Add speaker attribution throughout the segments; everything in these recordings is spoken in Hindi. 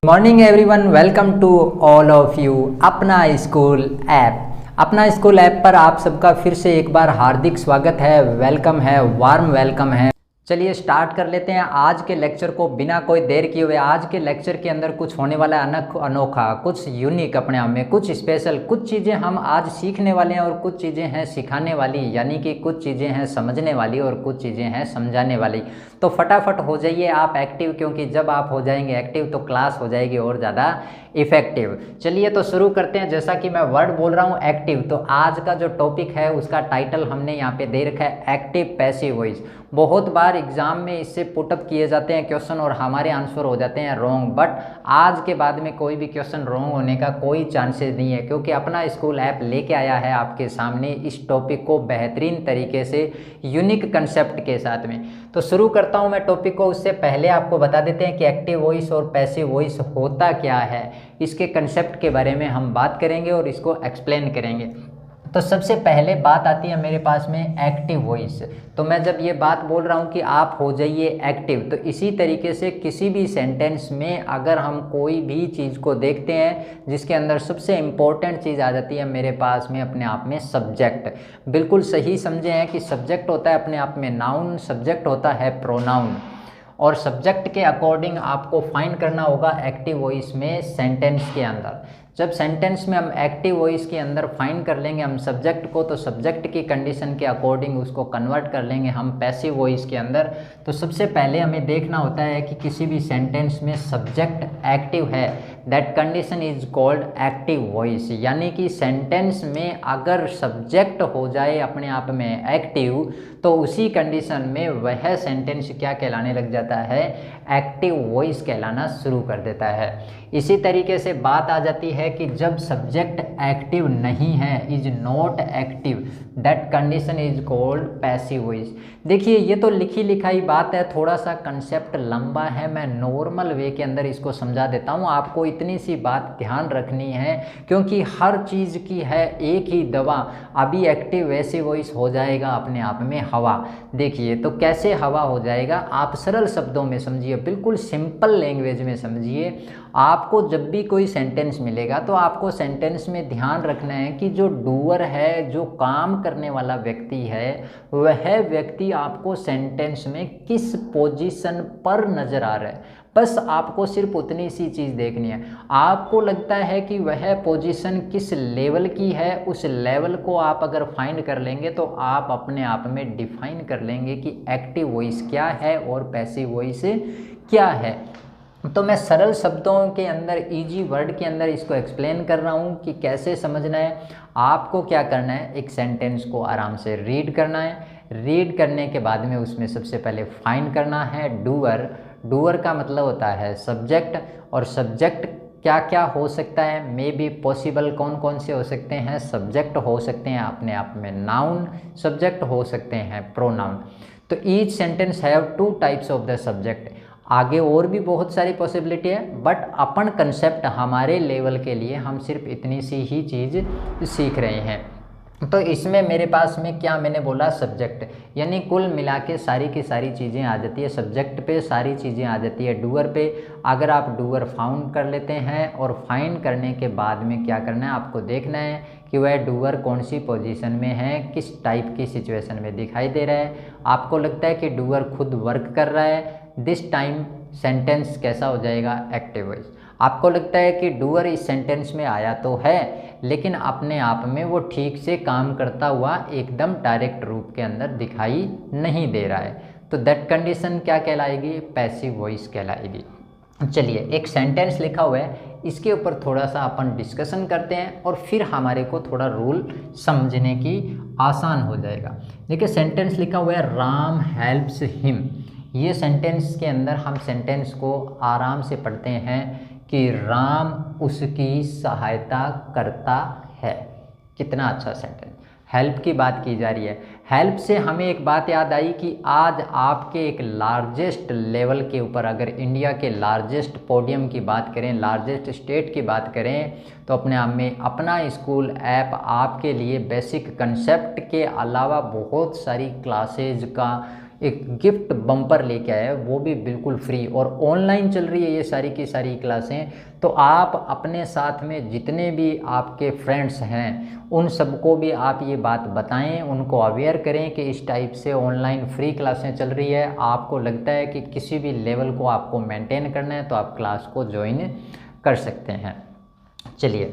Speaker 1: Morning everyone, welcome to all of you Apna school app. Apna school app पर आप सबका फिर से एक बार हार्दिक स्वागत है, वेलकम है, वार्म वेलकम है। चलिए स्टार्ट कर लेते हैं आज के लेक्चर को बिना कोई देर किए हुए। आज के लेक्चर के अंदर कुछ होने वाला अनोखा, कुछ यूनिक, अपने आप में कुछ स्पेशल, कुछ चीज़ें हम आज सीखने वाले हैं और कुछ चीज़ें हैं सिखाने वाली, यानी कि कुछ चीज़ें हैं समझने वाली और कुछ चीज़ें हैं समझाने वाली। तो फटाफट हो जाइए आप एक्टिव, क्योंकि जब आप हो जाएंगे एक्टिव तो क्लास हो जाएगी और ज़्यादा इफेक्टिव। चलिए तो शुरू करते हैं। जैसा कि मैं वर्ड बोल रहा हूँ एक्टिव, तो आज का जो टॉपिक है उसका टाइटल हमने यहाँ पे दे रखा है एक्टिव पैसिव वॉइस। बहुत बार एग्जाम में इससे पुटअप किए जाते हैं क्वेश्चन और हमारे आंसर हो जाते हैं रॉन्ग, बट आज के बाद में कोई भी क्वेश्चन रॉन्ग होने का कोई चांसेस नहीं है, क्योंकि अपना स्कूल ऐप लेके आया है आपके सामने इस टॉपिक को बेहतरीन तरीके से यूनिक कंसेप्ट के साथ में। तो शुरू करता हूं मैं टॉपिक को। उससे पहले आपको बता देते हैं कि एक्टिव वॉइस और पैसिव वॉइस होता क्या है, इसके कंसेप्ट के बारे में हम बात करेंगे और इसको एक्सप्लेन करेंगे। तो सबसे पहले बात आती है मेरे पास में एक्टिव वॉइस। तो मैं जब ये बात बोल रहा हूँ कि आप हो जाइए एक्टिव, तो इसी तरीके से किसी भी सेंटेंस में अगर हम कोई भी चीज़ को देखते हैं जिसके अंदर सबसे इम्पोर्टेंट चीज़ आ जाती है मेरे पास में अपने आप में सब्जेक्ट। बिल्कुल सही समझे हैं कि सब्जेक्ट होता है अपने आप में नाउन, सब्जेक्ट होता है प्रोनाउन, और सब्जेक्ट के अकॉर्डिंग आपको फाइंड करना होगा एक्टिव वॉइस में सेंटेंस के अंदर। जब सेंटेंस में हम एक्टिव वॉइस के अंदर फाइंड कर लेंगे हम सब्जेक्ट को, तो सब्जेक्ट की कंडीशन के अकॉर्डिंग उसको कन्वर्ट कर लेंगे हम पैसिव वॉइस के अंदर। तो सबसे पहले हमें देखना होता है कि किसी भी सेंटेंस में सब्जेक्ट एक्टिव है, that condition is called active voice. यानी कि सेंटेंस में अगर सब्जेक्ट हो जाए अपने आप में एक्टिव, तो उसी कंडीशन में वह सेंटेंस क्या कहलाने लग जाता है, एक्टिव वॉइस कहलाना शुरू कर देता है। इसी तरीके से बात आ जाती है कि जब सब्जेक्ट एक्टिव नहीं है, is not active, that condition is called passive voice. देखिए ये तो लिखी लिखाई बात है, थोड़ा सा कंसेप्ट लंबा है, मैं नॉर्मल वे के अंदर इसको समझा देता हूँ। आपको इतनी सी बात ध्यान रखनी है, क्योंकि हर चीज़ की है एक ही दवा। अभी एक्टिव वैसे वॉइस हो जाएगा अपने आप में हवा। देखिए तो कैसे हवा हो जाएगा, आप सरल शब्दों में समझिए, बिल्कुल सिंपल लैंग्वेज में समझिए। आपको जब भी कोई सेंटेंस मिलेगा तो आपको सेंटेंस में ध्यान रखना है कि जो डूअर है, जो काम करने वाला व्यक्ति है, वह व्यक्ति आपको सेंटेंस में किस पोजीशन पर नज़र आ रहा है। बस आपको सिर्फ उतनी सी चीज़ देखनी है। आपको लगता है कि वह पोजीशन किस लेवल की है, उस लेवल को आप अगर फाइंड कर लेंगे तो आप अपने आप में डिफाइन कर लेंगे कि एक्टिव वॉइस क्या है और पैसिव वॉइस क्या है। तो मैं सरल शब्दों के अंदर, इजी वर्ड के अंदर इसको एक्सप्लेन कर रहा हूँ कि कैसे समझना है। आपको क्या करना है, एक सेंटेंस को आराम से रीड करना है। रीड करने के बाद में उसमें सबसे पहले फाइंड करना है डूअर। डूअर का मतलब होता है सब्जेक्ट, और सब्जेक्ट क्या क्या हो सकता है, मे बी पॉसिबल, कौन कौन से हो सकते हैं, सब्जेक्ट हो सकते हैं अपने आप में नाउन, सब्जेक्ट हो सकते हैं प्रोनाउन। तो each sentence have two types of the subject. आगे और भी बहुत सारी पॉसिबिलिटी है, बट अपन कंसेप्ट हमारे लेवल के लिए हम सिर्फ इतनी सी ही चीज़ सीख रहे हैं। तो इसमें मेरे पास में क्या मैंने बोला, सब्जेक्ट, यानी कुल मिला के सारी की सारी चीज़ें आ जाती है सब्जेक्ट पे, सारी चीज़ें आ जाती है डूअर पे। अगर आप डूअर फाउंड कर लेते हैं और फाइंड करने के बाद में क्या करना है, आपको देखना है कि वह डूअर कौन सी पोजीशन में है, किस टाइप की सिचुएशन में दिखाई दे रहा है। आपको लगता है कि डूअर खुद वर्क कर रहा है, दिस टाइम सेंटेंस कैसा हो जाएगा, एक्टिव वॉइस। आपको लगता है कि डूअर इस सेंटेंस में आया तो है, लेकिन अपने आप में वो ठीक से काम करता हुआ एकदम डायरेक्ट रूप के अंदर दिखाई नहीं दे रहा है, तो दैट कंडीशन क्या कहलाएगी, पैसिव वॉइस कहलाएगी। चलिए एक सेंटेंस लिखा हुआ है, इसके ऊपर थोड़ा सा अपन डिस्कशन करते हैं और फिर हमारे को थोड़ा रूल समझने की आसान हो जाएगा। देखिए सेंटेंस लिखा हुआ है राम हेल्प्स हिम। ये सेंटेंस के अंदर हम सेंटेंस को आराम से पढ़ते हैं कि राम उसकी सहायता करता है। कितना अच्छा सेंटेंस, हेल्प की बात की जा रही है। हेल्प से हमें एक बात याद आई कि आज आपके एक लार्जेस्ट लेवल के ऊपर, अगर इंडिया के लार्जेस्ट पोडियम की बात करें, लार्जेस्ट स्टेट की बात करें, तो अपने आप में अपना स्कूल ऐप आपके लिए बेसिक कंसेप्ट के अलावा बहुत सारी क्लासेज का एक गिफ्ट बम्पर लेके आया है, वो भी बिल्कुल फ्री, और ऑनलाइन चल रही है ये सारी की सारी क्लासें। तो आप अपने साथ में जितने भी आपके फ्रेंड्स हैं उन सबको भी आप ये बात बताएं, उनको अवेयर करें कि इस टाइप से ऑनलाइन फ्री क्लासें चल रही है। आपको लगता है कि किसी भी लेवल को आपको मेंटेन करना है तो आप क्लास को ज्वाइन कर सकते हैं। चलिए,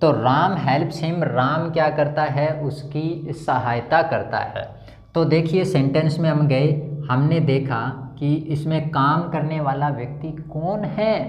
Speaker 1: तो राम हेल्प्स हिम, राम क्या करता है, उसकी सहायता करता है। तो देखिए सेंटेंस में हम गए, हमने देखा कि इसमें काम करने वाला व्यक्ति कौन है।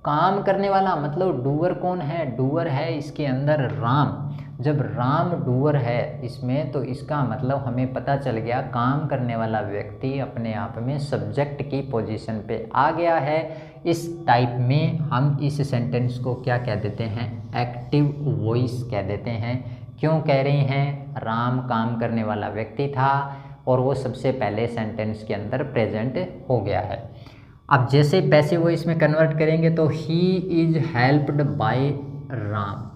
Speaker 1: काम करने वाला मतलब डूअर कौन है, डूअर है इसके अंदर राम। जब राम डूअर है इसमें, तो इसका मतलब हमें पता चल गया काम करने वाला व्यक्ति अपने आप में सब्जेक्ट की पोजीशन पे आ गया है। इस टाइप में हम इस सेंटेंस को क्या कह देते हैं, एक्टिव वॉइस कह देते हैं। क्यों कह रहे हैं, राम काम करने वाला व्यक्ति था और वो सबसे पहले सेंटेंस के अंदर प्रेजेंट हो गया है। अब जैसे पैसिव वॉइस में कन्वर्ट करेंगे तो he is helped bye Ram,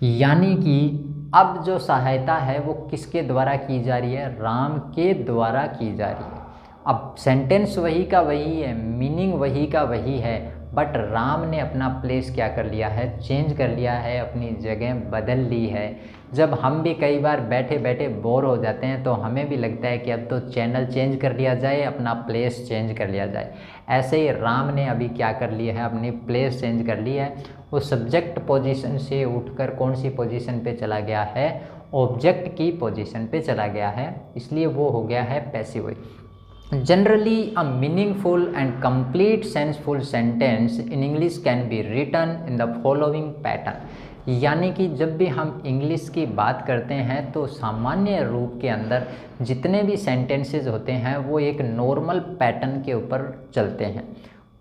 Speaker 1: यानी कि अब जो सहायता है वो किसके द्वारा की जा रही है, राम के द्वारा की जा रही है। अब सेंटेंस वही का वही है, मीनिंग वही का वही है, बट राम ने अपना प्लेस क्या कर लिया है, चेंज कर लिया है, अपनी जगह बदल ली है। जब हम भी कई बार बैठे बैठे बोर हो जाते हैं तो हमें भी लगता है कि अब तो चैनल चेंज कर लिया जाए, अपना प्लेस चेंज कर लिया जाए। ऐसे ही राम ने अभी क्या कर लिया है, अपनी प्लेस चेंज कर ली है। वो सब्जेक्ट पोजीशन से उठकर कौन सी पोजीशन पे चला गया है, ऑब्जेक्ट की पोजीशन पे चला गया है, इसलिए वो हो गया है passive voice. Generally, a meaningful and complete senseful sentence in English can be written in the following pattern. यानी कि जब भी हम इंग्लिश की बात करते हैं तो सामान्य रूप के अंदर जितने भी सेंटेंसेस होते हैं वो एक नॉर्मल पैटर्न के ऊपर चलते हैं।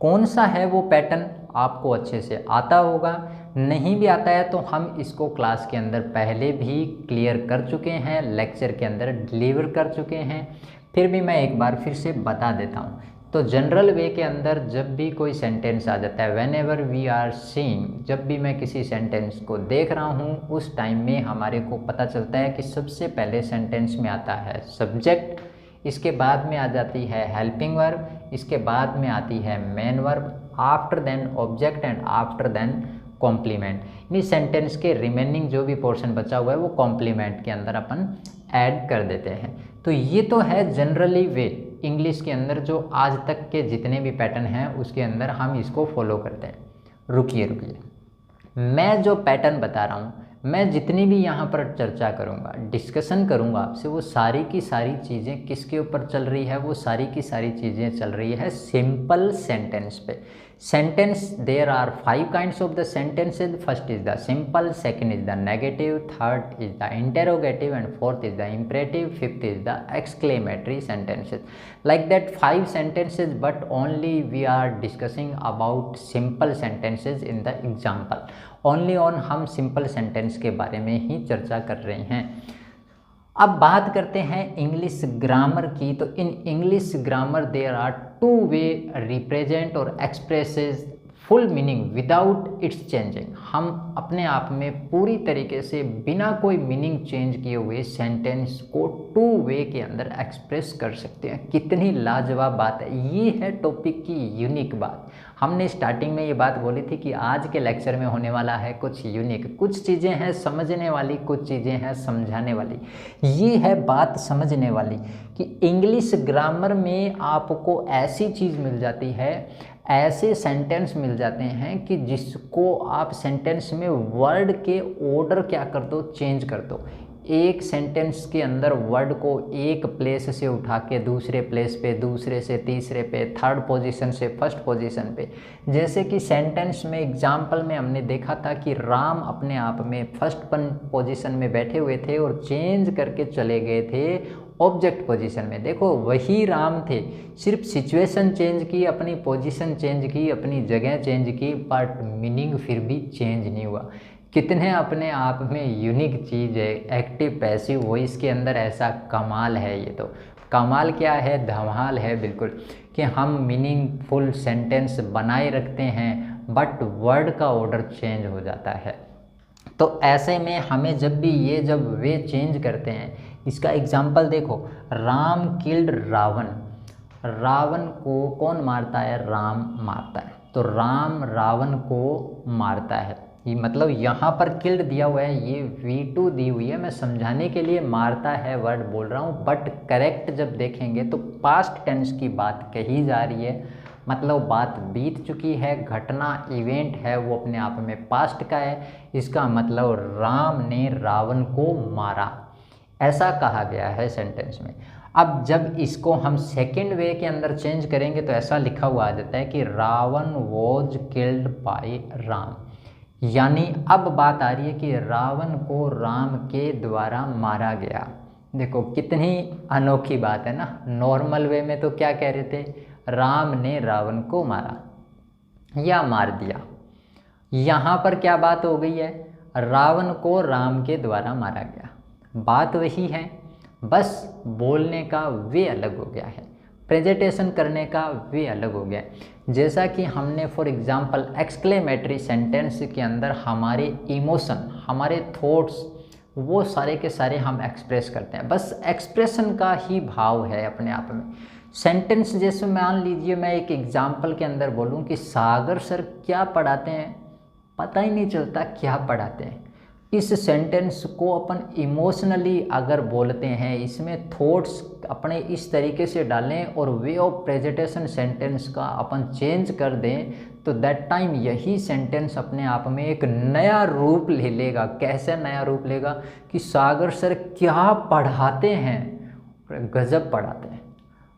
Speaker 1: कौन सा है वो पैटर्न, आपको अच्छे से आता होगा। नहीं भी आता है तो हम इसको क्लास के अंदर पहले भी क्लियर कर चुके हैं, लेक्चर के अंदर डिलीवर कर चुके हैं, फिर भी मैं एक बार फिर से बता देता हूँ। तो जनरल वे के अंदर जब भी कोई सेंटेंस आ जाता है, whenever we are seeing, जब भी मैं किसी सेंटेंस को देख रहा हूँ उस टाइम में हमारे को पता चलता है कि सबसे पहले सेंटेंस में आता है सब्जेक्ट, इसके बाद में आ जाती है हेल्पिंग वर्ब, इसके बाद में आती है main verb, after then object and after then complement. इस सेंटेंस के रिमेनिंग जो भी पोर्शन बचा हुआ है वो कॉम्प्लीमेंट के अंदर अपन ऐड कर देते हैं। तो ये तो है जनरली वे, इंग्लिश के अंदर जो आज तक के जितने भी पैटर्न हैं उसके अंदर हम इसको फॉलो करते हैं। रुकिए, मैं जो पैटर्न बता रहा हूँ, मैं जितनी भी यहाँ पर चर्चा करूँगा, डिस्कशन करूँगा आपसे, वो सारी की सारी चीज़ें किसके ऊपर चल रही है, वो सारी की सारी चीज़ें चल रही है सिंपल सेंटेंस पे। Sentence, there are 5 kinds of the sentences. First is the simple, second is the negative, third is the interrogative and fourth is the imperative, fifth is the exclamatory sentences. Like that 5 sentences, but only we are discussing about simple sentences in the example. Only on हम simple sentence के बारे में ही चर्चा कर रहे हैं। अब बात करते हैं इंग्लिश ग्रामर की। तो in English grammar there are 2 way represent or expresses full meaning without its changing. हम अपने आप में पूरी तरीके से बिना कोई मीनिंग चेंज किए हुए सेंटेंस को 2 वे के अंदर एक्सप्रेस कर सकते हैं। कितनी लाजवाब बात है, ये है टॉपिक की यूनिक बात। हमने स्टार्टिंग में ये बात बोली थी कि आज के लेक्चर में होने वाला है कुछ यूनिक, कुछ चीज़ें हैं समझने वाली, कुछ चीज़ें हैं समझाने वाली। ये है बात समझने वाली कि इंग्लिश ग्रामर में आपको ऐसी चीज़ मिल जाती है, ऐसे सेंटेंस मिल जाते हैं कि जिसको आप सेंटेंस में वर्ड के ऑर्डर क्या कर दो, चेंज कर दो। एक सेंटेंस के अंदर वर्ड को एक प्लेस से उठा के दूसरे प्लेस पे, दूसरे से तीसरे पे, थर्ड पोजीशन से फर्स्ट पोजीशन पे। जैसे कि सेंटेंस में एग्जाम्पल में हमने देखा था कि राम अपने आप में फर्स्ट पोजीशन में बैठे हुए थे और चेंज करके चले गए थे ऑब्जेक्ट पोजीशन में। देखो वही राम थे, सिर्फ सिचुएशन चेंज की, अपनी पोजीशन चेंज की, अपनी जगह चेंज की, बट मीनिंग फिर भी चेंज नहीं हुआ। कितने अपने आप में यूनिक चीज़ है एक्टिव पैसिव वॉइस के अंदर, ऐसा कमाल है। ये तो कमाल क्या है, धमाल है बिल्कुल, कि हम मीनिंगफुल सेंटेंस बनाए रखते हैं बट वर्ड का ऑर्डर चेंज हो जाता है। तो ऐसे में हमें जब भी ये जब वे चेंज करते हैं इसका एग्जाम्पल देखो, राम किल्ड रावण, रावण को कौन मारता है? राम मारता है। तो राम रावण को मारता है, ये मतलब यहाँ पर किल्ड दिया हुआ है, ये V2 दी हुई है, मैं समझाने के लिए मारता है वर्ड बोल रहा हूँ, बट करेक्ट जब देखेंगे तो पास्ट टेंस की बात कही जा रही है, मतलब बात बीत चुकी है, घटना इवेंट है वो अपने आप में पास्ट का है, इसका मतलब राम ने रावण को मारा, ऐसा कहा गया है सेंटेंस में। अब जब इसको हम सेकेंड वे के अंदर चेंज करेंगे तो ऐसा लिखा हुआ आ जाता है कि Ravan was killed by Ram, यानी अब बात आ रही है कि रावण को राम के द्वारा मारा गया। देखो कितनी अनोखी बात है ना। नॉर्मल वे में तो क्या कह रहे थे? राम ने रावण को मारा या मार दिया। यहाँ पर क्या बात हो गई है? रावण को राम के द्वारा मारा गया। बात वही है, बस बोलने का वे अलग हो गया है, प्रेजेंटेशन करने का वे अलग हो गया है। जैसा कि हमने फॉर एग्जांपल एक्सक्लेमेटरी सेंटेंस के अंदर हमारे इमोशन, हमारे थॉट्स, वो सारे के सारे हम एक्सप्रेस करते हैं, बस एक्सप्रेशन का ही भाव है अपने आप में। सेंटेंस जैसे मान लीजिए मैं एक एग्जांपल के अंदर बोलूं कि सागर सर क्या पढ़ाते हैं, पता ही नहीं चलता क्या पढ़ाते हैं। इस सेंटेंस को अपन इमोशनली अगर बोलते हैं, इसमें थॉट्स अपने इस तरीके से डालें और वे ऑफ प्रेजेंटेशन सेंटेंस का अपन चेंज कर दें, तो दैट टाइम यही सेंटेंस अपने आप में एक नया रूप ले लेगा। कैसे नया रूप लेगा? कि सागर सर क्या पढ़ाते हैं, गजब पढ़ाते हैं।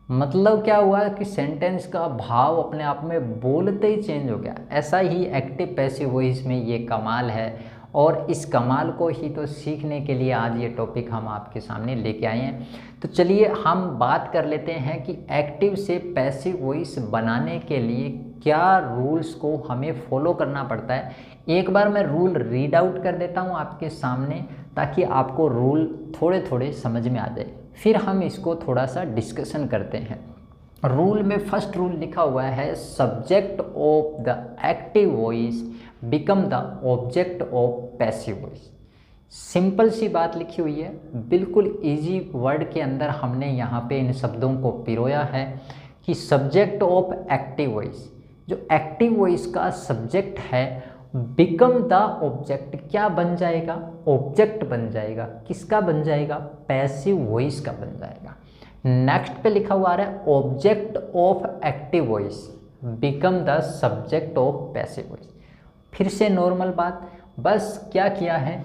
Speaker 1: मतलब क्या हुआ कि सेंटेंस का भाव अपने आप में बोलते ही चेंज हो गया। ऐसा ही एक्टिव पैसिव वॉइस में ये कमाल है, और इस कमाल को ही तो सीखने के लिए आज ये टॉपिक हम आपके सामने लेके आए हैं। तो चलिए हम बात कर लेते हैं कि एक्टिव से पैसिव वॉइस बनाने के लिए क्या रूल्स को हमें फॉलो करना पड़ता है। एक बार मैं रूल रीड आउट कर देता हूँ आपके सामने, ताकि आपको रूल थोड़े थोड़े समझ में आ जाए, फिर हम इसको थोड़ा सा डिस्कशन करते हैं। रूल में फर्स्ट रूल लिखा हुआ है, subject of the active voice become the object of passive voice. Simple सी बात लिखी हुई है, बिल्कुल इजी वर्ड के अंदर हमने यहाँ पे इन शब्दों को पिरोया है कि सब्जेक्ट ऑफ एक्टिव वॉइस, जो एक्टिव वॉइस का सब्जेक्ट है, बिकम द ऑब्जेक्ट, क्या बन जाएगा? ऑब्जेक्ट बन जाएगा। किसका बन जाएगा? पैसिव वॉइस का बन जाएगा। नेक्स्ट पे लिखा हुआ है, object of active voice become the subject of passive voice. फिर से नॉर्मल बात, बस क्या किया है,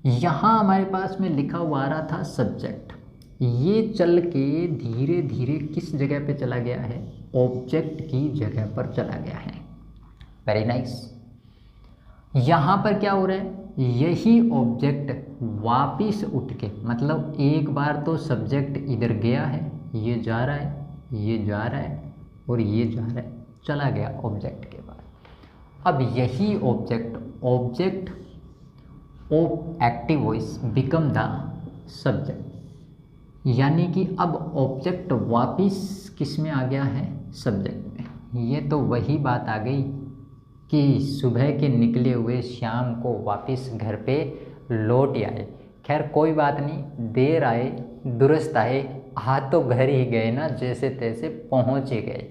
Speaker 1: यहाँ हमारे पास में लिखा हुआ आ रहा था सब्जेक्ट, ये चल के धीरे धीरे किस जगह पे चला गया है? ऑब्जेक्ट की जगह पर चला गया है। Very nice. यहाँ पर क्या हो रहा है? यही ऑब्जेक्ट वापिस उठ के, मतलब एक बार तो सब्जेक्ट इधर गया है, ये जा रहा है, ये जा रहा है और ये जा रहा है, चला गया ऑब्जेक्ट के बाद। अब यही object, object of active voice become the subject, यानी कि अब ऑब्जेक्ट वापिस किस में आ गया है? सब्जेक्ट में। ये तो वही बात आ गई कि सुबह के निकले हुए शाम को वापस घर पे लौट आए। खैर कोई बात नहीं, देर आए दुरुस्त आए, आ तो घर ही गए ना, जैसे तैसे पहुँच ही गए।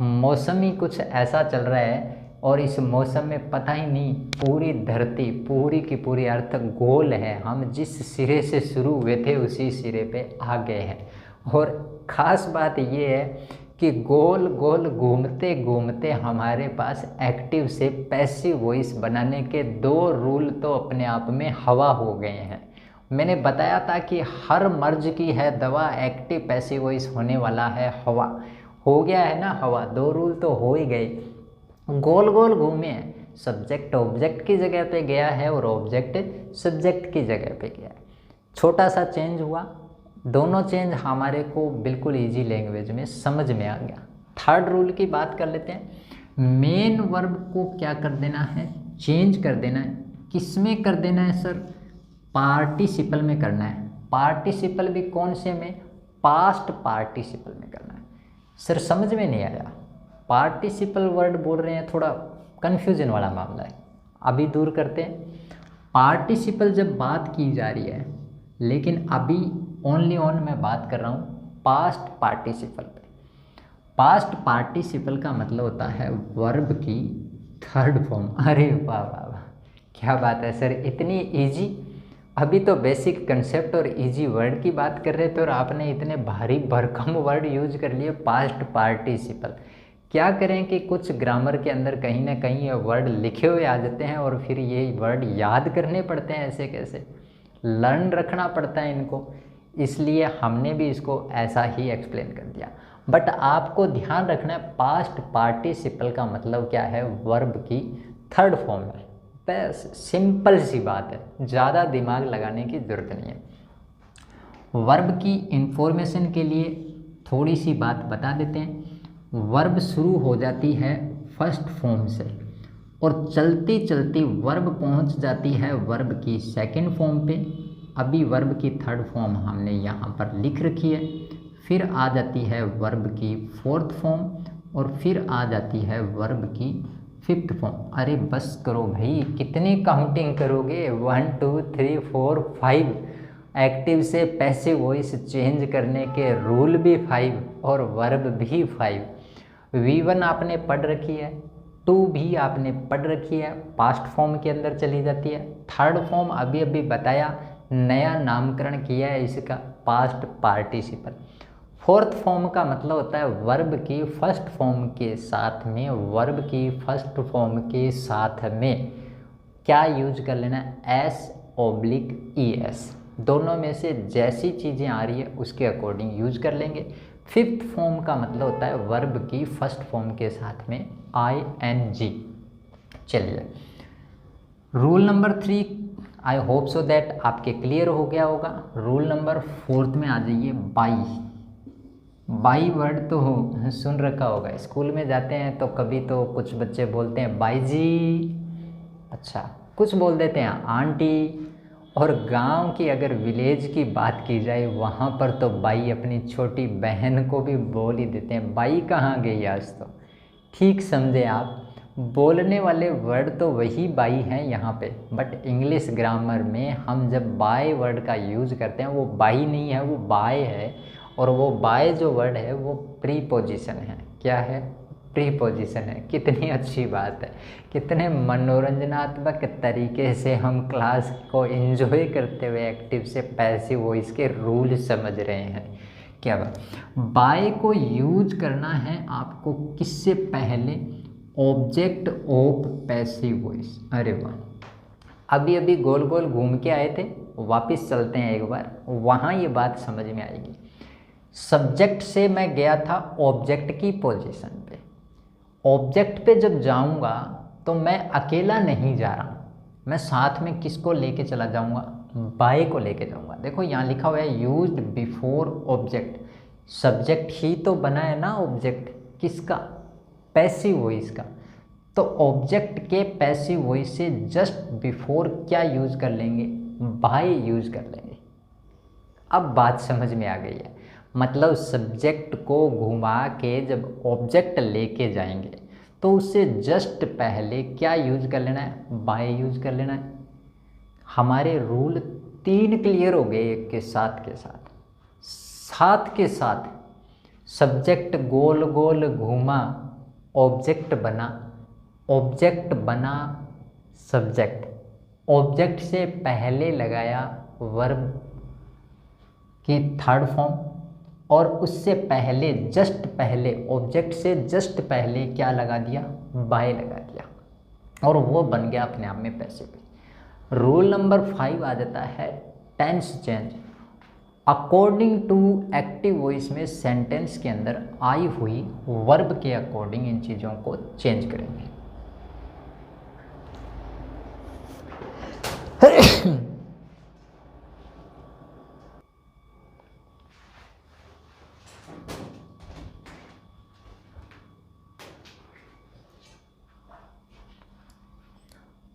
Speaker 1: मौसम ही कुछ ऐसा चल रहा है, और इस मौसम में पता ही नहीं, पूरी धरती पूरी की पूरी अर्थ गोल है, हम जिस सिरे से शुरू हुए थे उसी सिरे पे आ गए हैं। और ख़ास बात ये है कि गोल गोल घूमते घूमते हमारे पास एक्टिव से पैसिव वॉइस बनाने के 2 रूल तो अपने आप में हवा हो गए हैं। मैंने बताया था कि हर मर्ज की है दवा, एक्टिव पैसिव वॉइस होने वाला है हवा। हो गया है ना हवा, 2 रूल तो हो ही गए। गोल गोल घूमे हैं, सब्जेक्ट ऑब्जेक्ट की जगह पे गया है और ऑब्जेक्ट सब्जेक्ट की जगह पे गया है। छोटा सा चेंज हुआ, दोनों चेंज हमारे को बिल्कुल इजी लैंग्वेज में समझ में आ गया। थर्ड रूल की बात कर लेते हैं। मेन वर्ब को क्या कर देना है? चेंज कर देना है। किस में कर देना है सर? पार्टिसिपल में करना है। पार्टिसिपल भी कौन से में? पास्ट पार्टिसिपल में करना है। सर समझ में नहीं आया, पार्टिसिपल वर्ड बोल रहे हैं, थोड़ा कन्फ्यूजन वाला मामला है, अभी दूर करते हैं। पार्टिसिपल जब बात की जा रही है, लेकिन अभी ओनली ऑन मैं बात कर रहा हूँ पास्ट पार्टिसिपल पे। पास्ट पार्टिसिपल का मतलब होता है वर्ब की थर्ड फॉर्म। अरे वाह वाह वाह, क्या बात है सर, इतनी इजी। अभी तो बेसिक कंसेप्ट और इजी वर्ड की बात कर रहे थे और आपने इतने भारी भरकम वर्ड यूज कर लिए, पास्ट पार्टिसिपल। क्या करें कि कुछ ग्रामर के अंदर कहीं ना कहीं ये वर्ड लिखे हुए आ जाते हैं और फिर ये वर्ड याद करने पड़ते हैं, ऐसे कैसे, लर्न रखना पड़ता है इनको, इसलिए हमने भी इसको ऐसा ही एक्सप्लेन कर दिया। बट आपको ध्यान रखना है पास्ट पार्टिसिपल का मतलब क्या है, वर्ब की थर्ड फॉर्म है। बस सिंपल सी बात है, ज़्यादा दिमाग लगाने की ज़रूरत नहीं है। वर्ब की इंफॉर्मेशन के लिए थोड़ी सी बात बता देते हैं। वर्ब शुरू हो जाती है फर्स्ट फॉर्म से और चलती चलती वर्ब पहुंच जाती है वर्ब की सेकंड फॉर्म पे। अभी वर्ब की थर्ड फॉर्म हमने यहाँ पर लिख रखी है। फिर आ जाती है वर्ब की फोर्थ फॉर्म और फिर आ जाती है वर्ब की फिफ्थ फॉर्म। अरे बस करो भाई, कितनी काउंटिंग करोगे, 1 2 3 4 5। एक्टिव से पैसिव वॉइस चेंज करने के रूल भी 5 और वर्ब भी 5। V1 आपने पढ़ रखी है, 2 भी आपने पढ़ रखी है, पास्ट फॉर्म के अंदर चली जाती है। थर्ड फॉर्म अभी अभी बताया, नया नामकरण किया है इसका, पास्ट पार्टिसिपल। फोर्थ फॉर्म का मतलब होता है वर्ब की फर्स्ट फॉर्म के साथ में, वर्ब की फर्स्ट फॉर्म के साथ में क्या यूज कर लेना है, S/ES। दोनों में से जैसी चीज़ें आ रही है उसके अकॉर्डिंग यूज कर लेंगे। फिफ्थ फॉर्म का मतलब होता है वर्ब की फर्स्ट फॉर्म के साथ में ING। चलिए, rule number 3, I hope so that आपके क्लियर हो गया होगा। रूल नंबर 4 में आ जाइए, बाई वर्ड तो सुन रखा होगा, स्कूल में जाते हैं तो कभी तो कुछ बच्चे बोलते हैं बाई जी, अच्छा कुछ बोल देते हैं आंटी। और गांव की अगर विलेज की बात की जाए वहाँ पर तो बाई अपनी छोटी बहन को भी बोल ही देते हैं, बाई कहाँ गई आज तो। ठीक समझे आप, बोलने वाले वर्ड तो वही बाई हैं यहाँ पे, बट इंग्लिश ग्रामर में हम जब बाय वर्ड का यूज करते हैं वो बाई नहीं है, वो बाय है। और वो बाय जो वर्ड है वो प्रीपोजिशन है। क्या है, प्रीपोजिशन है। कितनी अच्छी बात है, कितने मनोरंजनात्मक तरीके से हम क्लास को एंजॉय करते हुए एक्टिव से पैसिव वॉइस के रूल समझ रहे हैं। क्या बात, बाय को यूज करना है आपको किससे पहले, ऑब्जेक्ट ऑफ पैसिव वॉइस। अरे वाह, अभी अभी गोल गोल घूम के आए थे, वापस चलते हैं एक बार, वहाँ ये बात समझ में आएगी। सब्जेक्ट से मैं गया था ऑब्जेक्ट की पोजीशन पे। ऑब्जेक्ट पे जब जाऊंगा तो मैं अकेला नहीं जा रहा हूँ, मैं साथ में किसको लेके चला जाऊंगा, बाय को लेके जाऊंगा। देखो यहाँ लिखा हुआ है यूज्ड बिफोर ऑब्जेक्ट, सब्जेक्ट ही तो बना है ना ऑब्जेक्ट, किसका, पैसिव वॉइस का। तो ऑब्जेक्ट के पैसिव वॉइस से जस्ट बिफोर क्या यूज कर लेंगे, बाय यूज कर लेंगे। अब बात समझ में आ गई है, मतलब सब्जेक्ट को घुमा के जब ऑब्जेक्ट लेके जाएंगे तो उससे जस्ट पहले क्या यूज कर लेना है, बाय यूज कर लेना है। हमारे रूल 3 क्लियर हो गए एक के साथ के साथ। साथ के साथ सब्जेक्ट गोल गोल घूमा, ऑब्जेक्ट बना, ऑब्जेक्ट बना सब्जेक्ट, ऑब्जेक्ट से पहले लगाया वर्ब की थर्ड फॉर्म, और उससे पहले जस्ट पहले, ऑब्जेक्ट से जस्ट पहले क्या लगा दिया, बाय लगा दिया, और वो बन गया अपने आप में पैसिव। रूल नंबर 5 आ जाता है tense change. According to active voice में सेंटेंस के अंदर आई हुई वर्ब के अकॉर्डिंग इन चीज़ों को चेंज करेंगे।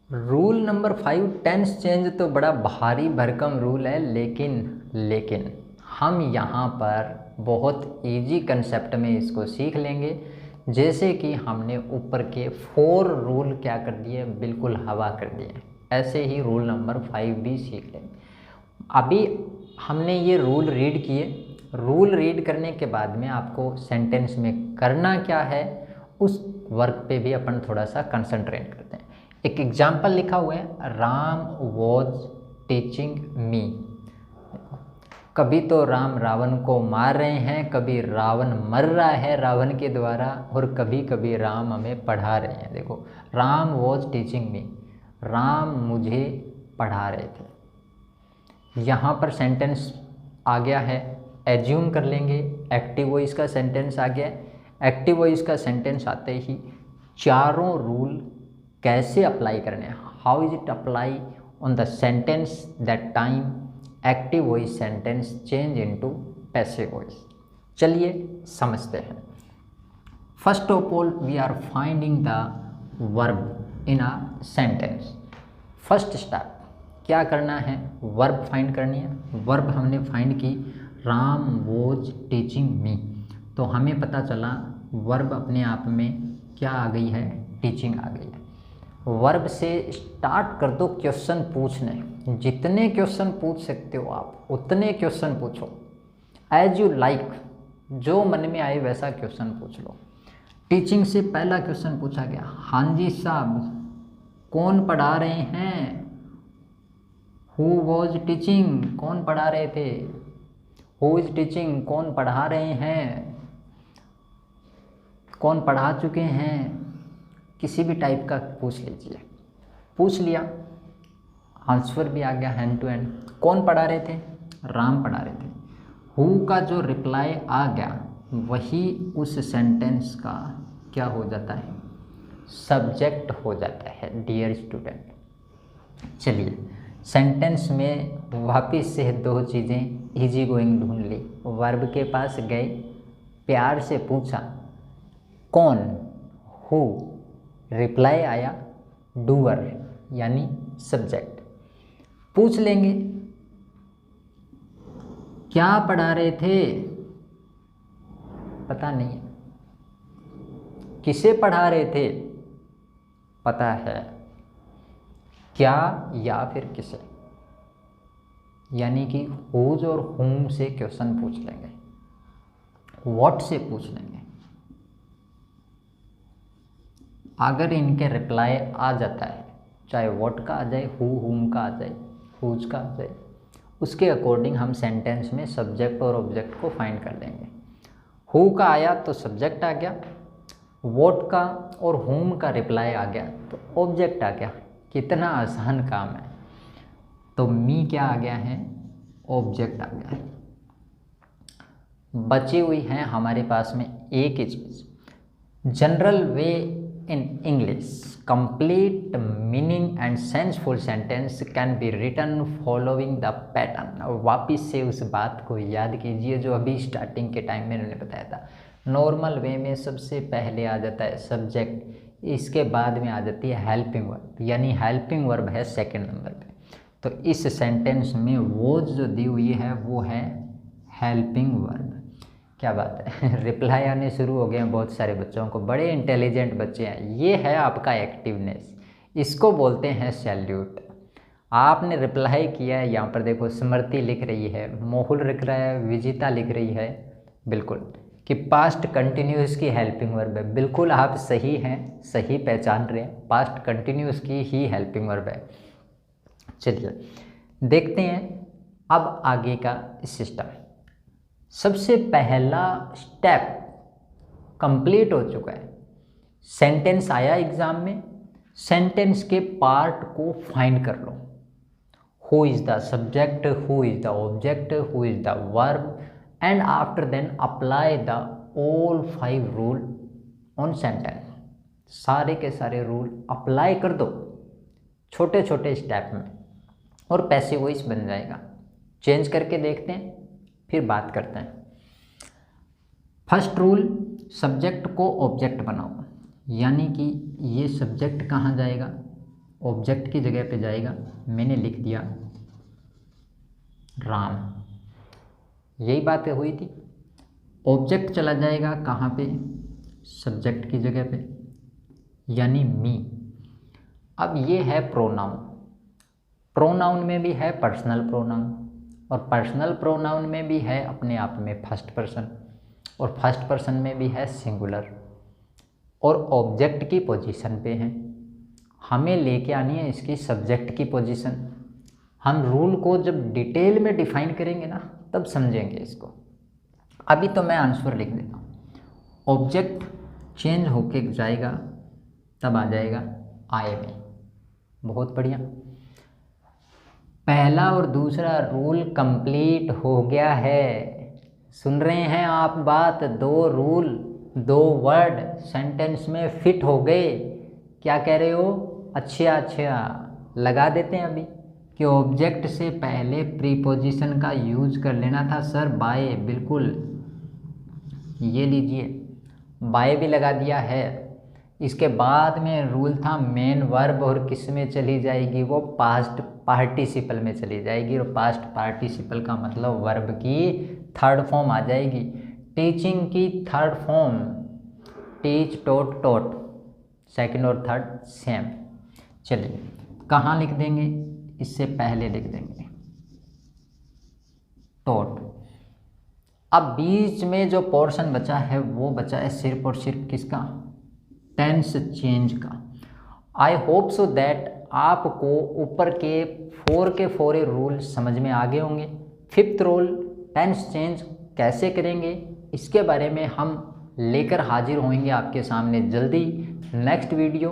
Speaker 1: रूल नंबर 5 टेंस चेंज तो बड़ा भारी भरकम रूल है, लेकिन हम यहाँ पर बहुत इजी कंसेप्ट में इसको सीख लेंगे। जैसे कि हमने ऊपर के 4 रूल क्या कर दिए, बिल्कुल हवा कर दिए, ऐसे ही रूल नंबर 5 भी सीख लेंगे। अभी हमने ये रूल रीड किए। रूल रीड करने के बाद में आपको सेंटेंस में करना क्या है, उस वर्क पे भी अपन थोड़ा सा कंसंट्रेट करते हैं। एक एग्जाम्पल लिखा हुआ है, राम वॉज टीचिंग मी। कभी तो राम रावण को मार रहे हैं, कभी रावण मर रहा है रावण के द्वारा, और कभी कभी राम हमें पढ़ा रहे हैं। देखो, Ram was teaching me, Ram मुझे पढ़ा रहे थे। यहाँ पर सेंटेंस आ गया है, एज्यूम कर लेंगे एक्टिव वॉइस का सेंटेंस आ गया है। एक्टिव वॉइस का सेंटेंस आते ही चारों रूल कैसे अप्लाई करने हैं, how is it apply on the sentence that time active voice sentence change into passive voice. चलिए समझते हैं। First of all we are finding the verb in a sentence. First step क्या करना है, वर्ब फाइंड करनी है। वर्ब हमने फाइंड की, राम वॉज टीचिंग मी, तो हमें पता चला वर्ब अपने आप में क्या आ गई है, टीचिंग आ गई है। वर्ब से स्टार्ट कर दो क्वेश्चन पूछने, जितने क्वेश्चन पूछ सकते हो आप उतने क्वेश्चन पूछो, एज यू लाइक, जो मन में आए वैसा क्वेश्चन पूछ लो। टीचिंग से पहला क्वेश्चन पूछा गया, हाँ जी साहब कौन पढ़ा रहे हैं, हु वॉज टीचिंग, कौन पढ़ा रहे थे, हु इज टीचिंग, कौन पढ़ा रहे हैं, कौन पढ़ा चुके हैं, किसी भी टाइप का पूछ लीजिए। पूछ लिया, आंसर भी आ गया हैंड टू हैंड। कौन पढ़ा रहे थे, राम पढ़ा रहे थे। हु का जो रिप्लाई आ गया वही उस सेंटेंस का क्या हो जाता है, सब्जेक्ट हो जाता है, डियर स्टूडेंट। चलिए सेंटेंस में वापस से दो चीज़ें इजी गोइंग ढूंढ ली। वर्ब के पास गए, प्यार से पूछा कौन, हु, रिप्लाई आया डूअर यानी सब्जेक्ट। पूछ लेंगे क्या पढ़ा रहे थे, पता नहीं। किसे पढ़ा रहे थे, पता है। क्या या फिर किसे, यानी कि हुज और हुम से क्वेश्चन पूछ लेंगे, व्हाट से पूछ लेंगे। अगर इनके रिप्लाई आ जाता है, चाहे व्हाट का आ जाए, हुम का आ जाए, हुज का आ जाए, उसके अकॉर्डिंग हम सेंटेंस में सब्जेक्ट और ऑब्जेक्ट को फाइंड कर लेंगे। हु का आया तो सब्जेक्ट आ गया, व्हाट का और हुम का रिप्लाई आ गया तो ऑब्जेक्ट आ गया। कितना आसान काम है। तो मी क्या आ गया है, ऑब्जेक्ट आ गया है। बची हुई है हमारे पास में एक ही चीज़, general way in English complete meaning and senseful sentence can be written following the pattern. वापिस से उस बात को याद कीजिए जो अभी स्टार्टिंग के टाइम में मैंने बताया था। नॉर्मल वे में सबसे पहले आ जाता है सब्जेक्ट, इसके बाद में आ जाती है हेल्पिंग वर्ब, यानी हेल्पिंग वर्ब है सेकंड नंबर पे। तो इस सेंटेंस में वो जो दी हुई है वो है हेल्पिंग वर्ब। क्या बात है, रिप्लाई आने शुरू हो गए हैं बहुत सारे बच्चों को, बड़े इंटेलिजेंट बच्चे हैं। ये है आपका एक्टिवनेस, इसको बोलते हैं सैल्यूट। आपने रिप्लाई किया है, यहाँ पर देखो स्मृति लिख रही है, मोहुल लिख रहा है, विजिता लिख रही है, बिल्कुल कि पास्ट कंटिन्यूस की हेल्पिंग वर्ब है। बिल्कुल आप सही हैं, सही पहचान रहे हैं, पास्ट कंटिन्यूस की ही हेल्पिंग वर्ब है। चलिए देखते हैं अब आगे का सिस्टम। सबसे पहला स्टेप कंप्लीट हो चुका है। सेंटेंस आया एग्जाम में, सेंटेंस के पार्ट को फाइंड कर लो। Who is the subject, who is the object, who is the verb, and after then apply the all 5 rule on sentence. सारे के सारे रूल अप्लाई कर दो छोटे छोटे स्टेप में और पैसिव वॉइस बन जाएगा। चेंज करके देखते हैं, फिर बात करते हैं। फर्स्ट रूल, सब्जेक्ट को ऑब्जेक्ट बनाओ, यानी कि ये सब्जेक्ट कहाँ जाएगा, ऑब्जेक्ट की जगह पे जाएगा। मैंने लिख दिया राम, यही बात हुई थी। ऑब्जेक्ट चला जाएगा कहाँ पे, सब्जेक्ट की जगह पे, यानी मी। अब ये है प्रोनाउन। प्रोनाउन में भी है पर्सनल प्रोनाउन और पर्सनल प्रोनाउन में भी है अपने आप में फर्स्ट पर्सन, और फर्स्ट पर्सन में भी है सिंगुलर, और ऑब्जेक्ट की पोजीशन पे है। हमें लेके आनी है इसकी सब्जेक्ट की पोजीशन। हम रूल को जब डिटेल में डिफाइन करेंगे ना तब समझेंगे इसको। अभी तो मैं आंसर लिख देता हूँ। ऑब्जेक्ट चेंज होके जाएगा तब आ जाएगा आए में। बहुत बढ़िया। पहला और दूसरा रूल कंप्लीट हो गया है। सुन रहे हैं आप बात? 2 रूल 2 वर्ड सेंटेंस में फिट हो गए। क्या कह रहे हो? अच्छा लगा देते हैं अभी कि ऑब्जेक्ट से पहले प्रीपोजिशन का यूज कर लेना था सर। बाय, बिल्कुल, ये लीजिए बाय भी लगा दिया है। इसके बाद में रूल था मेन वर्ब, और किस में चली जाएगी? वो पास्ट पार्टिसिपल में चली जाएगी। और पास्ट पार्टिसिपल का मतलब वर्ब की थर्ड फॉर्म आ जाएगी। टीचिंग की थर्ड फॉर्म टीच, टोट, टोट, सेकंड और थर्ड सेम। चलिए कहाँ लिख देंगे? इससे पहले लिख देंगे टोट। अब बीच में जो पोर्शन बचा है वो बचा है सिर्फ और सिर्फ किसका? टेंस चेंज का। आई होप सो दैट आपको ऊपर के 4 रूल समझ में आ गए होंगे। 5th रूल टेंस चेंज कैसे करेंगे इसके बारे में हम लेकर हाजिर होंगे आपके सामने जल्दी नेक्स्ट वीडियो।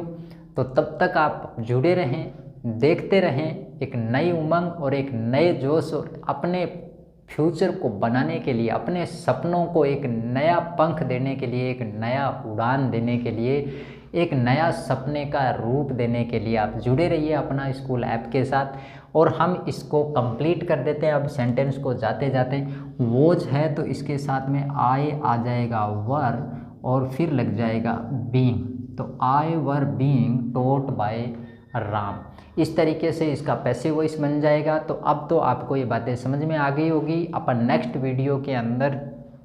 Speaker 1: तो तब तक आप जुड़े रहें, देखते रहें। एक नई उमंग और एक नए जोश और अपने फ्यूचर को बनाने के लिए, अपने सपनों को एक नया पंख देने के लिए, एक नया उड़ान देने के लिए, एक नया सपने का रूप देने के लिए आप जुड़े रहिए अपना स्कूल ऐप के साथ। और हम इसको कंप्लीट कर देते हैं। अब सेंटेंस को जाते जाते वॉच है तो इसके साथ में आई आ जाएगा वर और फिर लग जाएगा बीइंग। तो I were being taught by Ram. इस तरीके से इसका पैसिव वॉइस बन जाएगा। तो अब तो आपको ये बातें समझ में आ गई होगी। अपन नेक्स्ट वीडियो के अंदर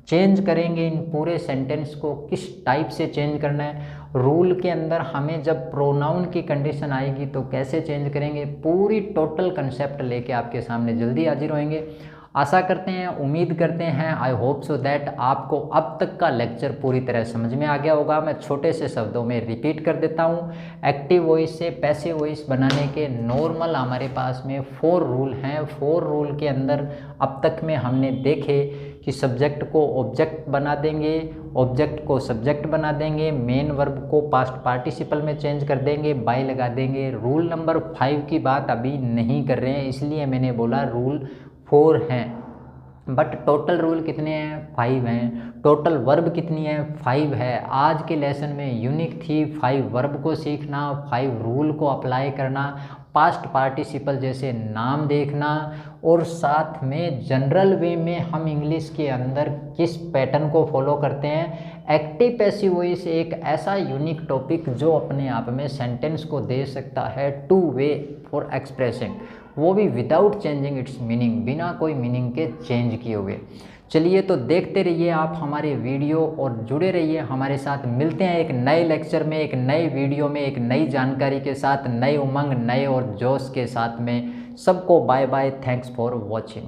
Speaker 1: चेंज करेंगे इन पूरे सेंटेंस को, किस टाइप से चेंज करना है। रूल के अंदर हमें जब प्रोनाउन की कंडीशन आएगी तो कैसे चेंज करेंगे, पूरी टोटल कंसेप्ट लेके आपके सामने जल्दी हाजिर होंगे। आशा करते हैं, उम्मीद करते हैं, आई होप सो दैट आपको अब तक का लेक्चर पूरी तरह समझ में आ गया होगा। मैं छोटे से शब्दों में रिपीट कर देता हूँ। एक्टिव वॉइस से पैसिव वॉइस बनाने के नॉर्मल हमारे पास में 4 रूल हैं। 4 रूल के अंदर अब तक में हमने देखे कि सब्जेक्ट को ऑब्जेक्ट बना देंगे, ऑब्जेक्ट को सब्जेक्ट बना देंगे, मेन वर्ब को पास्ट पार्टिसिपल में चेंज कर देंगे, बाय लगा देंगे। रूल नंबर 5 की बात अभी नहीं कर रहे हैं, इसलिए मैंने बोला रूल 4 हैं। बट टोटल रूल कितने हैं? 5 हैं। टोटल वर्ब कितनी है? 5 है। आज के लेसन में यूनिक थी 5 वर्ब को सीखना, 5 रूल को अप्लाई करना, पास्ट पार्टिसिपल जैसे नाम देखना, और साथ में जनरल वे में हम इंग्लिश के अंदर किस पैटर्न को फॉलो करते हैं। एक्टिव पैसिव वॉइस एक ऐसा यूनिक टॉपिक जो अपने आप में सेंटेंस को दे सकता है 2 वे फॉर एक्सप्रेसिंग, वो भी विदाउट चेंजिंग इट्स मीनिंग, बिना कोई मीनिंग के चेंज किए हुए। चलिए तो देखते रहिए आप हमारे वीडियो और जुड़े रहिए हमारे साथ। मिलते हैं एक नए लेक्चर में, एक नए वीडियो में, एक नई जानकारी के साथ, नए उमंग, नए और जोश के साथ में। सबको bye bye, thanks for watching.